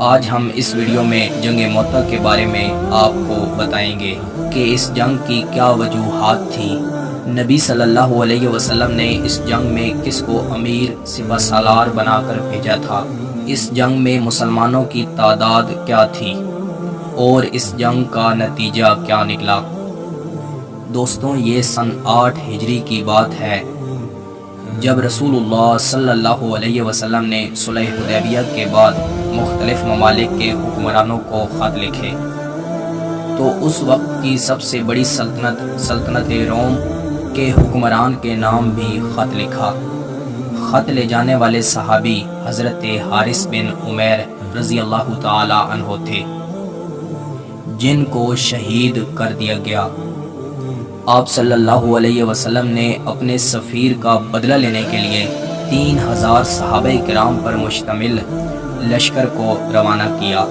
آج ہم اس ویڈیو میں جنگ موتا کے بارے میں آپ کو بتائیں گے کہ اس جنگ کی کیا وجوہات تھیں، نبی صلی اللہ علیہ وسلم نے اس جنگ میں کس کو امیر سپہ سالار بنا کر بھیجا تھا، اس جنگ میں مسلمانوں کی تعداد کیا تھی اور اس جنگ کا نتیجہ کیا نکلا۔ دوستوں، یہ سن 8 ہجری کی بات ہے جب رسول اللہ صلی اللہ علیہ وسلم نے صلح حدیبیہ کے بعد مختلف ممالک کے حکمرانوں کو خط لکھے تو اس وقت کی سب سے بڑی سلطنت روم کے حکمران کے نام بھی خط لکھا۔ خط لے جانے والے صحابی حضرت حارث بن عمیر رضی اللہ تعالی عنہ تھے، جن کو شہید کر دیا گیا۔ آپ صلی اللہ علیہ وسلم نے اپنے سفیر کا بدلہ لینے کے لیے 3000 صحابہ کرام پر مشتمل لشکر کو روانہ کیا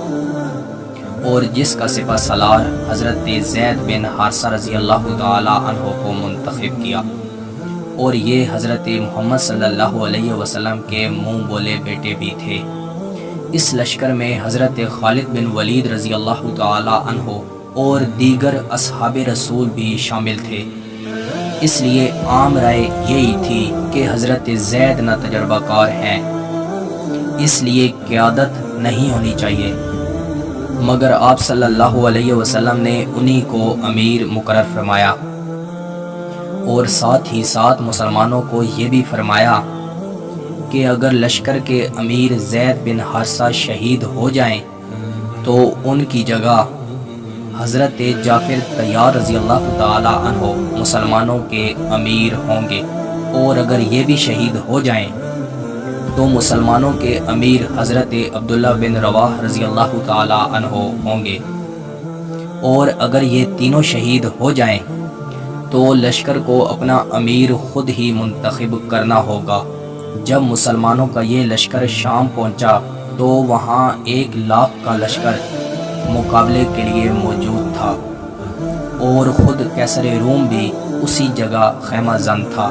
اور جس کا سپہ سالار حضرت زید بن حارثہ رضی اللہ تعالی عنہ کو منتخب کیا، اور یہ حضرت محمد صلی اللہ علیہ وسلم کے منہ بولے بیٹے بھی تھے۔ اس لشکر میں حضرت خالد بن ولید رضی اللہ تعالی عنہ اور دیگر اصحاب رسول بھی شامل تھے۔ اس لیے عام رائے یہی تھی کہ حضرت زید نہ تجربہ کار ہیں، اس لیے قیادت نہیں ہونی چاہیے، مگر آپ صلی اللہ علیہ وسلم نے انہی کو امیر مقرر فرمایا، اور ساتھ ہی ساتھ مسلمانوں کو یہ بھی فرمایا کہ اگر لشکر کے امیر زید بن حارثہ شہید ہو جائیں تو ان کی جگہ حضرت جعفر طیار رضی اللہ تعالی عنہ مسلمانوں کے امیر ہوں گے، اور اگر یہ بھی شہید ہو جائیں تو مسلمانوں کے امیر حضرت عبداللہ بن رواح رضی اللہ تعالی عنہ ہوں گے، اور اگر یہ تینوں شہید ہو جائیں تو لشکر کو اپنا امیر خود ہی منتخب کرنا ہوگا۔ جب مسلمانوں کا یہ لشکر شام پہنچا تو وہاں 1 لاکھ کا لشکر مقابلے کے لیے موجود تھا، اور خود قیصر روم بھی اسی جگہ خیمہ زن تھا۔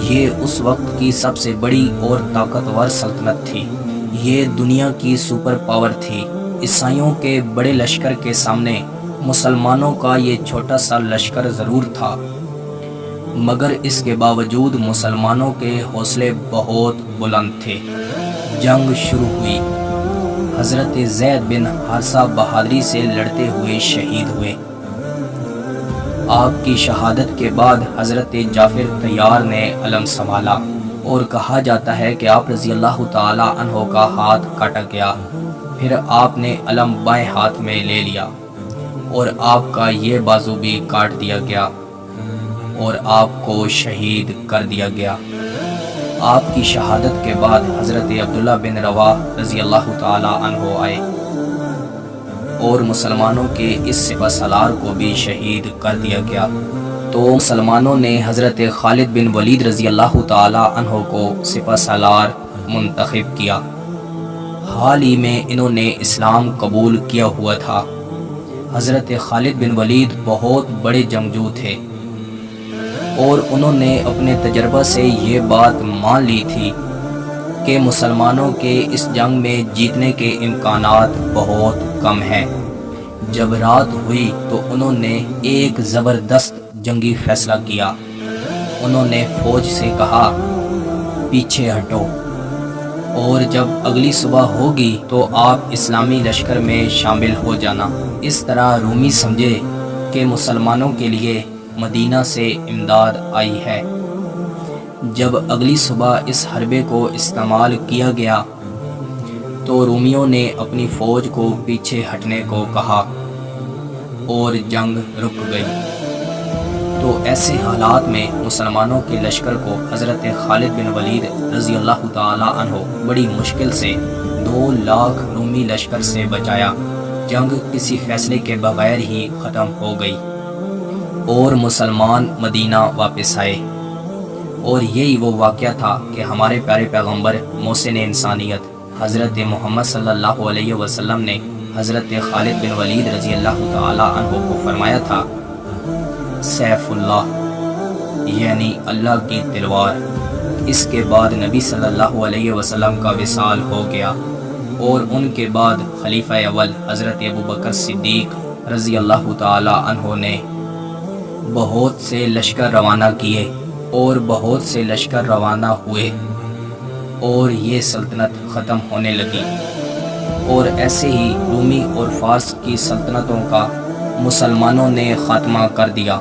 یہ اس وقت کی سب سے بڑی اور طاقتور سلطنت تھی، یہ دنیا کی سپر پاور تھی۔ عیسائیوں کے بڑے لشکر کے سامنے مسلمانوں کا یہ چھوٹا سا لشکر ضرور تھا، مگر اس کے باوجود مسلمانوں کے حوصلے بہت بلند تھے۔ جنگ شروع ہوئی، حضرت زید بن حارثہ بہادری سے لڑتے ہوئے شہید ہوئے۔ آپ کی شہادت کے بعد حضرت جعفر طیار نے علم سنبھالا، اور کہا جاتا ہے کہ آپ رضی اللہ تعالی عنہ کا ہاتھ کاٹا گیا، پھر آپ نے علم بائیں ہاتھ میں لے لیا اور آپ کا یہ بازو بھی کاٹ دیا گیا اور آپ کو شہید کر دیا گیا۔ آپ کی شہادت کے بعد حضرت عبداللہ بن رواح رضی اللہ تعالی عنہ آئے اور مسلمانوں کے اس سپہ سالار کو بھی شہید کر دیا گیا، تو مسلمانوں نے حضرت خالد بن ولید رضی اللہ تعالی عنہ کو سپہ سالار منتخب کیا۔ حال ہی میں انہوں نے اسلام قبول کیا ہوا تھا۔ حضرت خالد بن ولید بہت بڑے جنگجو تھے، اور انہوں نے اپنے تجربہ سے یہ بات مان لی تھی کہ مسلمانوں کے اس جنگ میں جیتنے کے امکانات بہت کم ہیں۔ جب رات ہوئی تو انہوں نے ایک زبردست جنگی فیصلہ کیا۔ انہوں نے فوج سے کہا، پیچھے ہٹو، اور جب اگلی صبح ہوگی تو آپ اسلامی لشکر میں شامل ہو جانا۔ اس طرح رومی سمجھے کہ مسلمانوں کے لیے مدینہ سے امداد آئی ہے۔ جب اگلی صبح اس حربے کو استعمال کیا گیا تو رومیوں نے اپنی فوج کو پیچھے ہٹنے کو کہا اور جنگ رک گئی۔ تو ایسے حالات میں مسلمانوں کے لشکر کو حضرت خالد بن ولید رضی اللہ تعالی عنہ بڑی مشکل سے 2 لاکھ رومی لشکر سے بچایا۔ جنگ کسی فیصلے کے بغیر ہی ختم ہو گئی اور مسلمان مدینہ واپس آئے، اور یہی وہ واقعہ تھا کہ ہمارے پیارے پیغمبر محسن انسانیت حضرت محمد صلی اللہ علیہ وسلم نے حضرت خالد بن ولید رضی اللہ تعالی عنہ کو فرمایا تھا، سیف اللہ یعنی اللہ کی تلوار۔ اس کے بعد نبی صلی اللہ علیہ وسلم کا وصال ہو گیا اور ان کے بعد خلیفہ اول حضرت ابوبکر صدیق رضی اللہ تعالی عنہ نے بہت سے لشکر روانہ کیے اور بہت سے لشکر روانہ ہوئے اور یہ سلطنت ختم ہونے لگی، اور ایسے ہی رومی اور فارس کی سلطنتوں کا مسلمانوں نے خاتمہ کر دیا۔